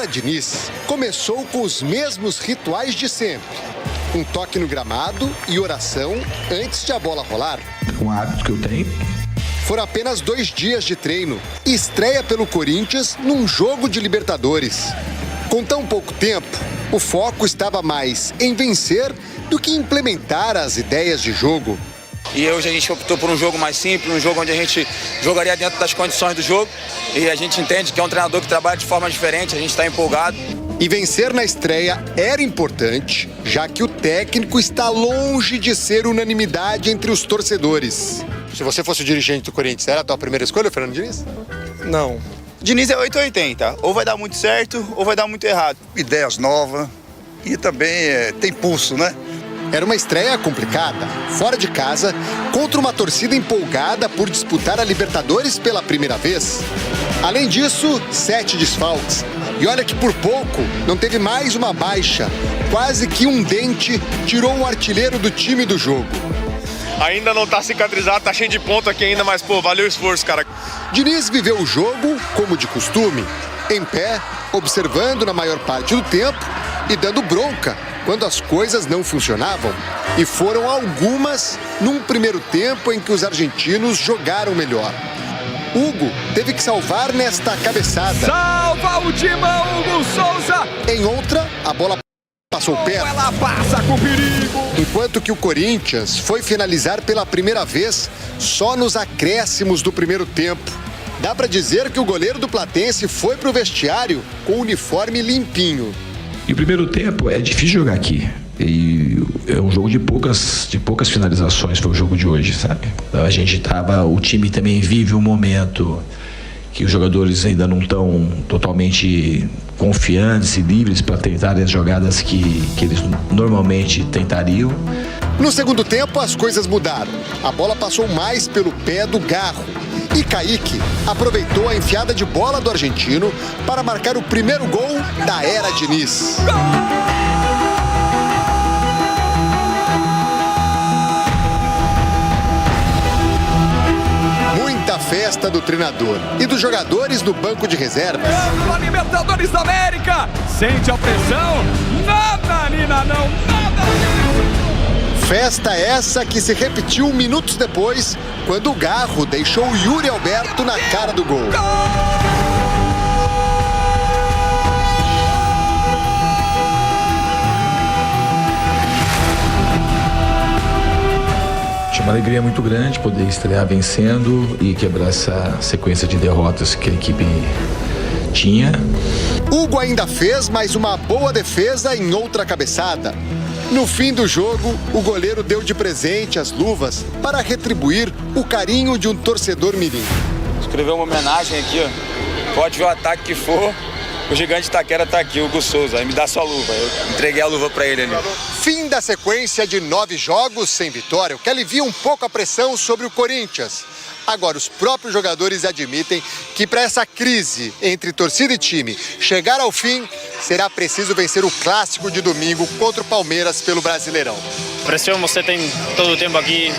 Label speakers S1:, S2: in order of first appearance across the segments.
S1: Era Diniz começou com os mesmos rituais de sempre. Um toque no gramado e oração antes de a bola rolar.
S2: Um hábito que eu tenho.
S1: Foram apenas 2 dias de treino. Estreia pelo Corinthians num jogo de Libertadores. Com tão pouco tempo, o foco estava mais em vencer do que implementar as ideias de jogo.
S3: E hoje a gente optou por um jogo mais simples, um jogo onde a gente jogaria dentro das condições do jogo. E a gente entende que é um treinador que trabalha de forma diferente, a gente está empolgado.
S1: E vencer na estreia era importante, já que o técnico está longe de ser unanimidade entre os torcedores. Se você fosse o dirigente do Corinthians, era a tua primeira escolha, Fernando Diniz?
S4: Não. Diniz é 880. Ou vai dar muito certo, ou vai dar muito errado.
S5: Ideias novas e também tem pulso, né?
S1: Era uma estreia complicada, fora de casa, contra uma torcida empolgada por disputar a Libertadores pela primeira vez. Além disso, 7 desfalques. E olha que por pouco não teve mais uma baixa. Quase que um dente tirou o artilheiro do time do jogo.
S6: Ainda não tá cicatrizado, tá cheio de ponto aqui ainda, mas pô, valeu o esforço, cara.
S1: Diniz viveu o jogo como de costume, em pé, observando na maior parte do tempo e dando bronca quando as coisas não funcionavam. E foram algumas num primeiro tempo em que os argentinos jogaram melhor. Hugo teve que salvar nesta cabeçada.
S7: Salva o timão, Hugo Souza!
S1: Em outra, a bola passou perto.
S7: Ela passa com perigo!
S1: Enquanto que o Corinthians foi finalizar pela primeira vez só nos acréscimos do primeiro tempo. Dá pra dizer que o goleiro do Platense foi pro vestiário com o uniforme limpinho.
S2: E o primeiro tempo é difícil jogar aqui. E é um jogo de poucas finalizações, foi o jogo de hoje, sabe? O time também vive um momento que os jogadores ainda não estão totalmente confiantes e livres para tentarem as jogadas que eles normalmente tentariam.
S1: No segundo tempo, as coisas mudaram. A bola passou mais pelo pé do Garro. E Kaique aproveitou a enfiada de bola do argentino para marcar o primeiro gol da Era Diniz. Muita festa do treinador e dos jogadores no banco de reservas.
S7: Na Libertadores da América! Sente a pressão? Nada, Nina, não! Nada!
S1: Festa essa que se repetiu minutos depois, quando o Garro deixou o Yuri Alberto na cara do gol.
S2: Tinha uma alegria muito grande poder estrear vencendo e quebrar essa sequência de derrotas que a equipe tinha.
S1: Hugo ainda fez mais uma boa defesa em outra cabeçada. No fim do jogo, o goleiro deu de presente as luvas para retribuir o carinho de um torcedor mirim.
S3: Escreveu uma homenagem aqui, ó. Pode ver o ataque que for, o gigante Itaquera tá aqui, o Hugo Souza. Aí me dá sua luva. Eu entreguei a luva para ele ali.
S1: Fim da sequência de 9 jogos sem vitória, o que alivia um pouco a pressão sobre o Corinthians. Agora, os próprios jogadores admitem que para essa crise entre torcida e time chegar ao fim, será preciso vencer o clássico de domingo contra o Palmeiras pelo Brasileirão.
S8: Pressão você tem todo o tempo aqui.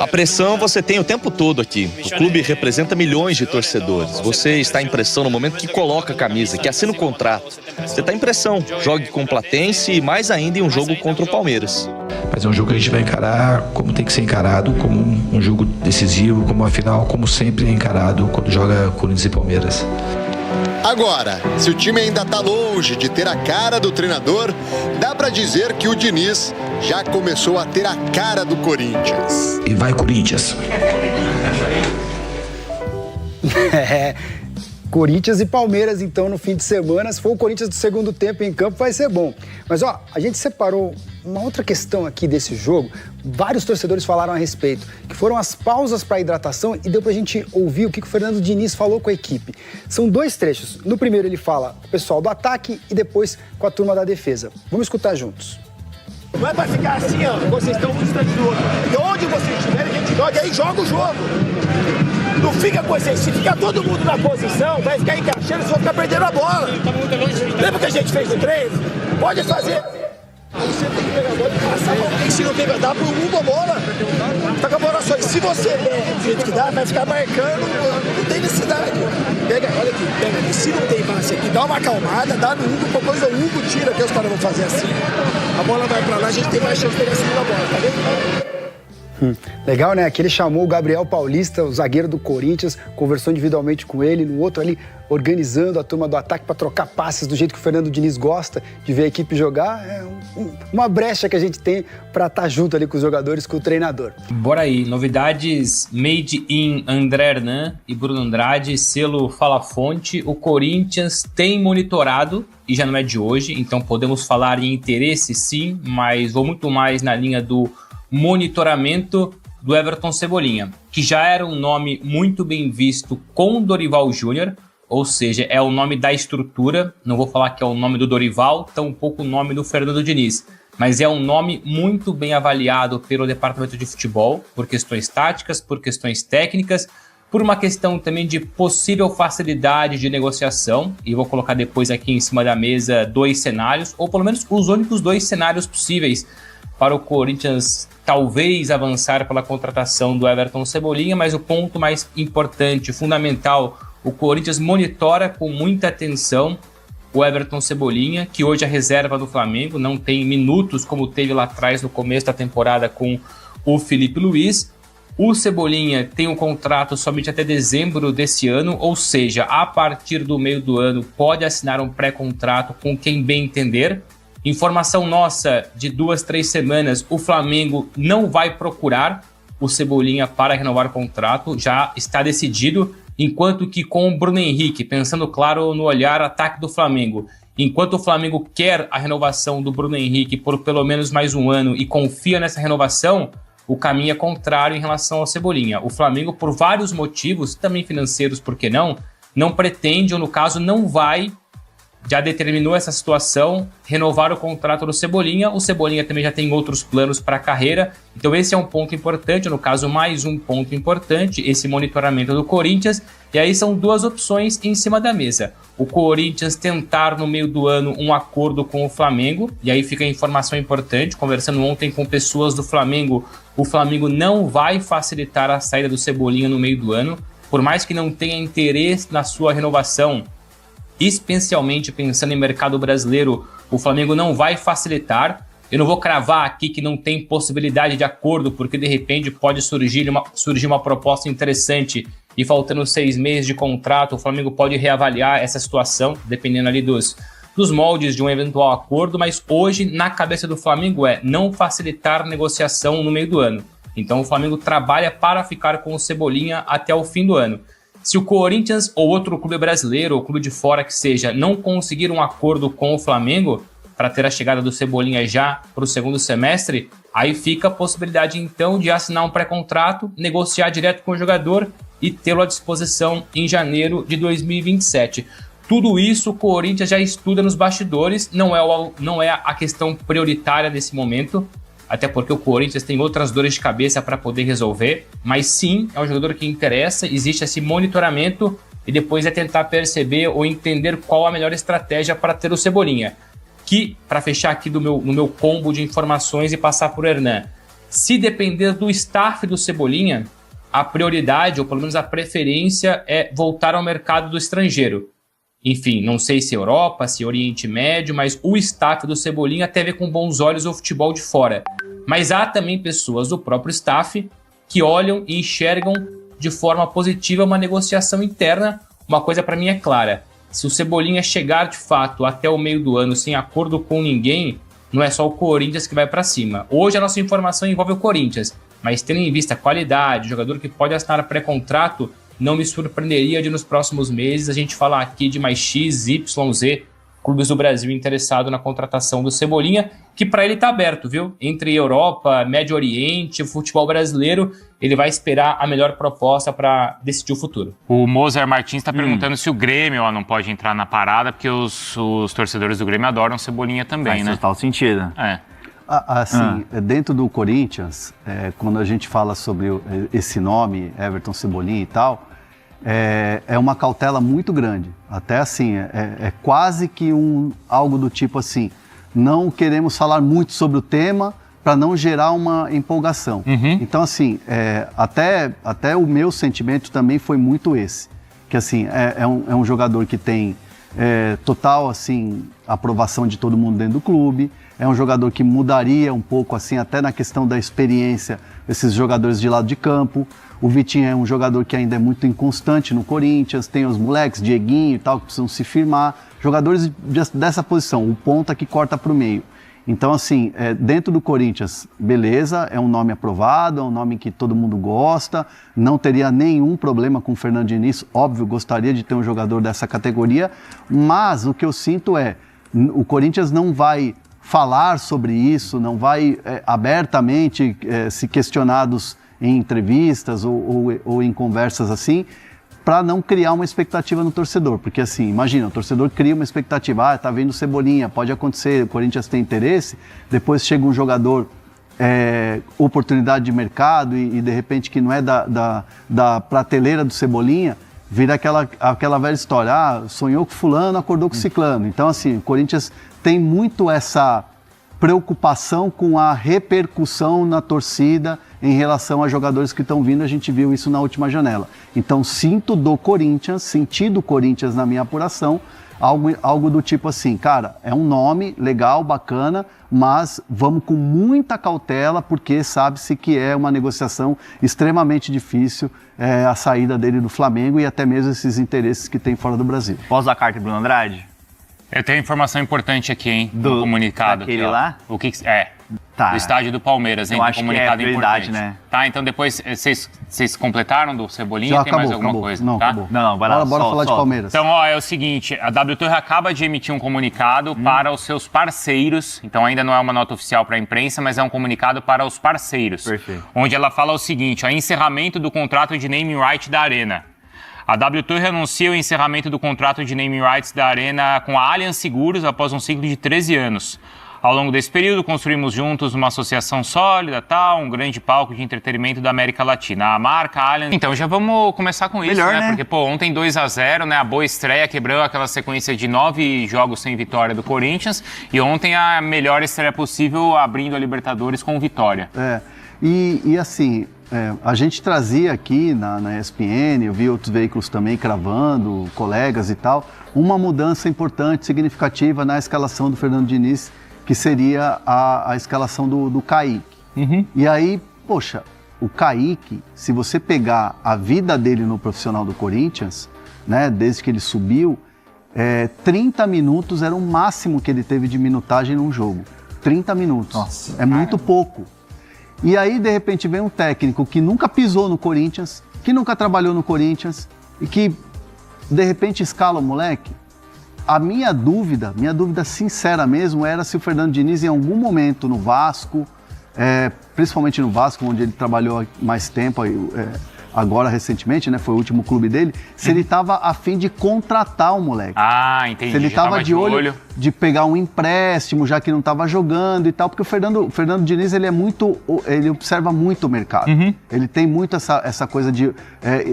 S9: A pressão você tem o tempo todo aqui. O clube representa milhões de torcedores. Você está em pressão no momento que coloca a camisa, que assina o contrato. Você está em pressão. Jogue com o Platense e mais ainda em um jogo contra o Palmeiras.
S2: Mas é um jogo que a gente vai encarar como tem que ser encarado, como um jogo decisivo, como uma final, como sempre é encarado quando joga Corinthians e Palmeiras.
S1: Agora, se o time ainda está longe de ter a cara do treinador, dá para dizer que o Diniz já começou a ter a cara do Corinthians.
S2: E vai Corinthians!
S10: Corinthians e Palmeiras, então, no fim de semana. Se for o Corinthians do segundo tempo em campo, vai ser bom. Mas, ó, a gente separou uma outra questão aqui desse jogo. Vários torcedores falaram a respeito, que foram as pausas para hidratação e deu pra gente ouvir o que o Fernando Diniz falou com a equipe. São 2 trechos. No primeiro ele fala com o pessoal do ataque e depois com a turma da defesa. Vamos escutar juntos.
S11: Não é pra ficar assim, ó, vocês estão um distante do outro. E onde vocês estiverem, a gente joga, aí joga o jogo. Não fica com esse, se ficar todo mundo na posição, vai ficar encaixando, vocês vão ficar perdendo a bola. Lembra que a gente fez no treino? Pode fazer. Você tem que pegar a bola e passar pra alguém. Se não tem, vai dar pro mundo a bola. Tá com a bola só. E se você der do jeito que dá, vai ficar marcando. Não tem necessidade. Pega, olha aqui, pega aqui. Se não tem passe aqui, dá uma acalmada, dá no Hugo, qualquer coisa, o Hugo tira, que os caras vão fazer assim. A bola vai pra lá, a gente tem mais chance de pegar a segunda bola, tá vendo?
S10: Legal, né? Aqui ele chamou o Gabriel Paulista, o zagueiro do Corinthians, conversou individualmente com ele, no outro ali, organizando a turma do ataque para trocar passes do jeito que o Fernando Diniz gosta de ver a equipe jogar. É uma brecha que a gente tem para estar junto ali com os jogadores, com o treinador.
S12: Bora aí, novidades made in André Hernan e Bruno Andrade, selo Fala Fonte. O Corinthians tem monitorado, e já não é de hoje, então podemos falar em interesse sim, mas vou muito mais na linha do monitoramento do Everton Cebolinha, que já era um nome muito bem visto com Dorival Júnior, ou seja, é o nome da estrutura, não vou falar que é o nome do Dorival, tampouco o nome do Fernando Diniz, mas é um nome muito bem avaliado pelo departamento de futebol, por questões táticas, por questões técnicas, por uma questão também de possível facilidade de negociação, e vou colocar depois aqui em cima da mesa 2 cenários, ou pelo menos os únicos 2 cenários possíveis para o Corinthians talvez avançar pela contratação do Everton Cebolinha, mas o ponto mais importante, fundamental, o Corinthians monitora com muita atenção o Everton Cebolinha, que hoje é reserva do Flamengo, não tem minutos como teve lá atrás no começo da temporada com o Felipe Luiz. O Cebolinha tem um contrato somente até dezembro desse ano, ou seja, a partir do meio do ano pode assinar um pré-contrato com quem bem entender. Informação nossa de 2-3 semanas, o Flamengo não vai procurar o Cebolinha para renovar o contrato, já está decidido, enquanto que com o Bruno Henrique, pensando claro no olhar ataque do Flamengo, enquanto o Flamengo quer a renovação do Bruno Henrique por pelo menos mais um ano e confia nessa renovação, o caminho é contrário em relação ao Cebolinha. O Flamengo, por vários motivos, também financeiros, por que não pretende, ou no caso não vai, já determinou essa situação, renovar o contrato do Cebolinha. O Cebolinha também já tem outros planos para a carreira, então esse é um ponto importante, no caso mais um ponto importante, esse monitoramento do Corinthians, e aí são 2 opções em cima da mesa. O Corinthians tentar no meio do ano um acordo com o Flamengo, e aí fica a informação importante, conversando ontem com pessoas do Flamengo, o Flamengo não vai facilitar a saída do Cebolinha no meio do ano, por mais que não tenha interesse na sua renovação, especialmente pensando em mercado brasileiro, o Flamengo não vai facilitar. Eu não vou cravar aqui que não tem possibilidade de acordo, porque de repente pode surgir uma proposta interessante e faltando 6 meses de contrato, o Flamengo pode reavaliar essa situação, dependendo ali dos moldes de um eventual acordo, mas hoje na cabeça do Flamengo é não facilitar negociação no meio do ano. Então o Flamengo trabalha para ficar com o Cebolinha até o fim do ano. Se o Corinthians ou outro clube brasileiro ou clube de fora que seja não conseguir um acordo com o Flamengo para ter a chegada do Cebolinha já para o segundo semestre, aí fica a possibilidade então de assinar um pré-contrato, negociar direto com o jogador e tê-lo à disposição em janeiro de 2027. Tudo isso o Corinthians já estuda nos bastidores, não é a questão prioritária nesse momento, até porque o Corinthians tem outras dores de cabeça para poder resolver, mas sim, é um jogador que interessa, existe esse monitoramento e depois é tentar perceber ou entender qual a melhor estratégia para ter o Cebolinha. Que, para fechar aqui no meu combo de informações e passar por Hernan, se depender do staff do Cebolinha, a prioridade, ou pelo menos a preferência, é voltar ao mercado do estrangeiro. Enfim, não sei se Europa, se Oriente Médio, mas o staff do Cebolinha até vê com bons olhos o futebol de fora. Mas há também pessoas do próprio staff que olham e enxergam de forma positiva uma negociação interna. Uma coisa para mim é clara, se o Cebolinha chegar de fato até o meio do ano sem acordo com ninguém, não é só o Corinthians que vai para cima. Hoje a nossa informação envolve o Corinthians, mas tendo em vista a qualidade, jogador que pode assinar pré-contrato, não me surpreenderia de nos próximos meses a gente falar aqui de mais X, Y, Z clubes do Brasil interessados na contratação do Cebolinha, que para ele está aberto, viu? Entre Europa, Médio Oriente, o futebol brasileiro, ele vai esperar a melhor proposta para decidir o futuro.
S13: O Mozart Martins está perguntando se o Grêmio não pode entrar na parada, porque os torcedores do Grêmio adoram Cebolinha também, né?
S14: Faz total sentido. Assim, dentro do Corinthians, quando a gente fala sobre esse nome, Everton Cebolinha e tal, é uma cautela muito grande. Até assim, é quase que algo do tipo assim, não queremos falar muito sobre o tema para não gerar uma empolgação. Então, assim, até o meu sentimento também foi muito esse. Que, assim, é um jogador que tem total, assim, aprovação de todo mundo dentro do clube. É um jogador que mudaria um pouco, assim, até na questão da experiência, esses jogadores de lado de campo. O Vitinho é um jogador que ainda é muito inconstante no Corinthians. Tem os moleques, Dieguinho e tal, que precisam se firmar. Jogadores dessa posição, o ponta que corta para o meio. Então, assim, dentro do Corinthians, beleza, é um nome aprovado, é um nome que todo mundo gosta, não teria nenhum problema com o Fernando Diniz, óbvio, gostaria de ter um jogador dessa categoria, mas o que eu sinto o Corinthians não vai falar sobre isso, não vai abertamente se questionados em entrevistas ou em conversas assim, para não criar uma expectativa no torcedor. Porque assim, imagina, o torcedor cria uma expectativa, tá vendo Cebolinha, pode acontecer, o Corinthians tem interesse, depois chega um jogador, oportunidade de mercado e de repente que não é da prateleira do Cebolinha, vira aquela velha história, sonhou com fulano, acordou com ciclano. Então assim, o Corinthians tem muito essa preocupação com a repercussão na torcida em relação a jogadores que estão vindo, a gente viu isso na última janela. Então, senti do Corinthians na minha apuração, algo do tipo assim, cara, é um nome legal, bacana, mas vamos com muita cautela, porque sabe-se que é uma negociação extremamente difícil, a saída dele do Flamengo e até mesmo esses interesses que tem fora do Brasil.
S15: Posso dar a carta, Bruno Andrade?
S13: Eu tenho informação importante aqui, hein? Do comunicado.
S15: Daquele
S13: aqui,
S15: lá?
S13: O que tá. Do estádio do Palmeiras, hein?
S15: Eu acho
S13: comunicado
S15: que é prioridade,
S13: importante.
S15: né?
S13: Tá, então depois vocês completaram do Cebolinha?
S14: Já
S13: Tem mais
S14: acabou,
S13: alguma coisa?
S14: Não,
S13: tá?
S14: acabou.
S15: Não, vai lá.
S14: Bora falar de Palmeiras.
S13: Então, é o seguinte, a W Torre acaba de emitir um comunicado para os seus parceiros, então ainda não é uma nota oficial para a imprensa, mas é um comunicado para os parceiros.
S15: Perfeito.
S13: Onde ela fala o seguinte, encerramento do contrato de naming right da Arena. A W Torre anuncia o encerramento do contrato de naming rights da Arena com a Allianz Seguros após um ciclo de 13 anos. Ao longo desse período, construímos juntos uma associação sólida, um grande palco de entretenimento da América Latina. A marca Allianz... Então, já vamos começar com isso,
S15: melhor, né?
S13: Porque, ontem 2-0, né? A boa estreia quebrou aquela sequência de 9 jogos sem vitória do Corinthians. E ontem a melhor estreia possível, abrindo a Libertadores com vitória.
S14: E assim... a gente trazia aqui na ESPN, eu vi outros veículos também cravando, colegas e tal, uma mudança importante, significativa na escalação do Fernando Diniz, que seria a escalação do Kaique. E aí, poxa, o Kaique, se você pegar a vida dele no profissional do Corinthians, né, desde que ele subiu, 30 minutos era o máximo que ele teve de minutagem num jogo. 30 minutos. Nossa, muito pouco. E aí, de repente, vem um técnico que nunca pisou no Corinthians, que nunca trabalhou no Corinthians e que, de repente, escala o moleque. A minha dúvida sincera mesmo, era se o Fernando Diniz, em algum momento no Vasco, principalmente no Vasco, onde ele trabalhou mais tempo, agora recentemente, né, foi o último clube dele, se ele estava a fim de contratar o moleque.
S13: Entendi.
S14: Se ele estava de olho de pegar um empréstimo, já que não estava jogando e tal, porque o Fernando Diniz, ele observa muito o mercado. Ele tem muito essa coisa de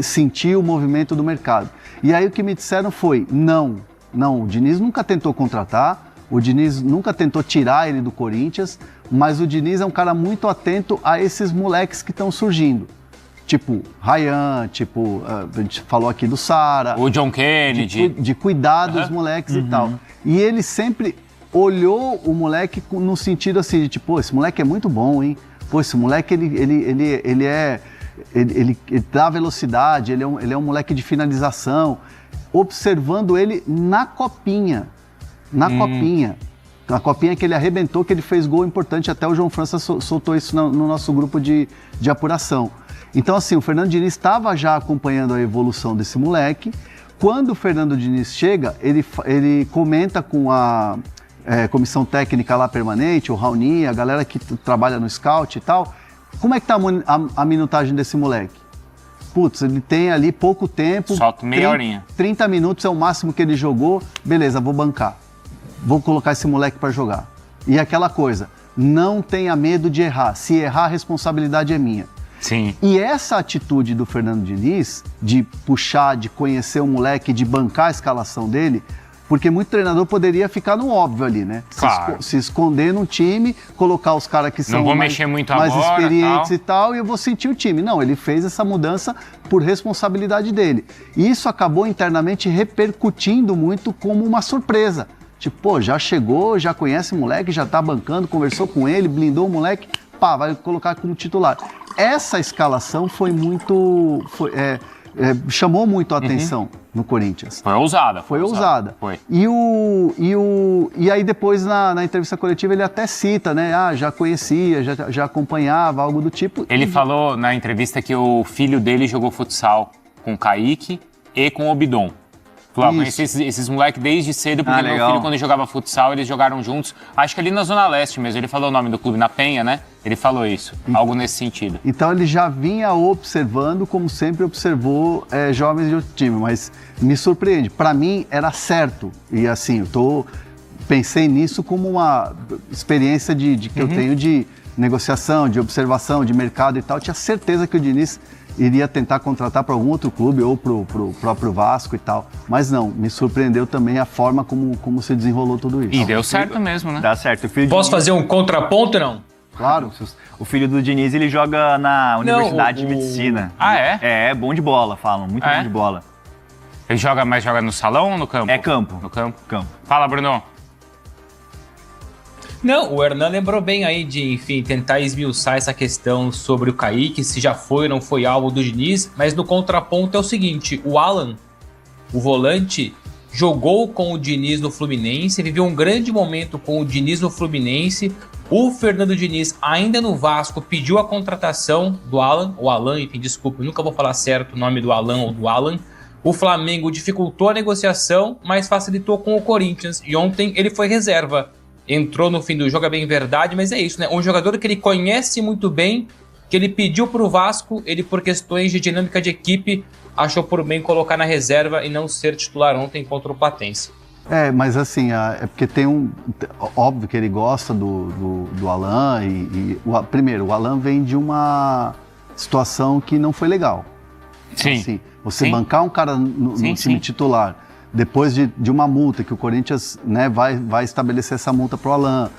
S14: sentir o movimento do mercado. E aí o que me disseram foi, não, o Diniz nunca tentou contratar, o Diniz nunca tentou tirar ele do Corinthians, mas o Diniz é um cara muito atento a esses moleques que estão surgindo. Tipo Ryan, a gente falou aqui do Sara.
S13: O John Kennedy.
S14: De cuidar dos moleques e tal. E ele sempre olhou o moleque no sentido assim, de tipo, esse moleque é muito bom, hein? Pô, esse moleque, ele dá velocidade, ele é um moleque de finalização. Observando ele na copinha. Na copinha que ele arrebentou, que ele fez gol importante. Até o João França soltou isso no nosso grupo de apuração. Então, assim, o Fernando Diniz estava já acompanhando a evolução desse moleque. Quando o Fernando Diniz chega, ele comenta com a comissão técnica lá permanente, o Raoni, a galera que trabalha no scout e tal, como é que tá a minutagem desse moleque? Putz, ele tem ali pouco tempo.
S13: Solta meia horinha.
S14: 30 minutos é o máximo que ele jogou. Beleza, vou bancar. Vou colocar esse moleque para jogar. E aquela coisa, não tenha medo de errar. Se errar, a responsabilidade é minha.
S13: Sim.
S14: E essa atitude do Fernando Diniz, de puxar, de conhecer o moleque, de bancar a escalação dele, Porque muito treinador poderia ficar no óbvio ali, né?
S13: Claro.
S14: Se esconder num time, colocar os caras que são mais experientes e tal, e eu vou sentir o time. Não, ele fez essa mudança por responsabilidade dele. E isso acabou internamente repercutindo muito como uma surpresa. Tipo, pô, já chegou, já conhece o moleque, já tá bancando, conversou com ele, blindou o moleque, pá, vai colocar como titular. Essa escalação foi muito... chamou muito a atenção no Corinthians.
S13: Foi ousada.
S14: Foi ousada.
S13: Foi.
S14: E aí depois na entrevista coletiva ele até cita, né? Já conhecia, já acompanhava, algo do tipo.
S13: Ele falou na entrevista que o filho dele jogou futsal com o Kaique e com o Obidon. Falou, conheci esses moleques desde cedo, porque meu filho, quando jogava futsal, eles jogaram juntos. Acho que ali na Zona Leste mesmo. Ele falou o nome do clube, na Penha, né? Ele falou isso, algo nesse sentido.
S14: Então ele já vinha observando, como sempre observou, jovens de outro time. Mas me surpreende. Para mim, era certo. E assim, pensei nisso como uma experiência que eu tenho de negociação, de observação, de mercado e tal. Eu tinha certeza que o Diniz iria tentar contratar para algum outro clube ou pro próprio Vasco e tal. Mas não, me surpreendeu também a forma como se desenrolou tudo isso.
S13: E deu certo mesmo, né?
S15: Dá certo.
S12: Posso fazer um contraponto, não?
S14: Claro.
S15: O filho do Diniz, ele joga na Universidade de Medicina.
S13: Ah, é?
S15: É bom de bola, falam. Muito bom de bola.
S13: Ele joga no salão ou no campo?
S15: É campo.
S13: No campo?
S15: Campo.
S13: Fala, Bruno.
S12: Não, o Hernan lembrou bem aí de, enfim, tentar esmiuçar essa questão sobre o Kaique, se já foi ou não foi alvo do Diniz, mas no contraponto é o seguinte, o Alan, o volante, jogou com o Diniz no Fluminense, viveu um grande momento com o Diniz no Fluminense, o Fernando Diniz, ainda no Vasco, pediu a contratação do Alan, ou Alan, enfim, desculpa, eu nunca vou falar certo o nome do Alan ou do Alan. O Flamengo dificultou a negociação, mas facilitou com o Corinthians, e ontem ele foi reserva. Entrou no fim do jogo, é bem verdade, mas é isso, né? Um jogador que ele conhece muito bem, que ele pediu pro Vasco, ele por questões de dinâmica de equipe, achou por bem colocar na reserva e não ser titular ontem contra o Platense.
S14: Mas assim, é porque tem óbvio que ele gosta do Alan primeiro, o Alan vem de uma situação que não foi legal.
S13: Sim.
S14: Assim, você bancar um cara no time titular, depois de uma multa, que o Corinthians, né, vai estabelecer essa multa pro Alan,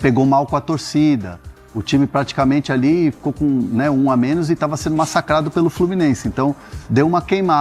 S14: pegou mal com a torcida, o time praticamente ali ficou com, né, um a menos e estava sendo massacrado pelo Fluminense, então deu uma queimada.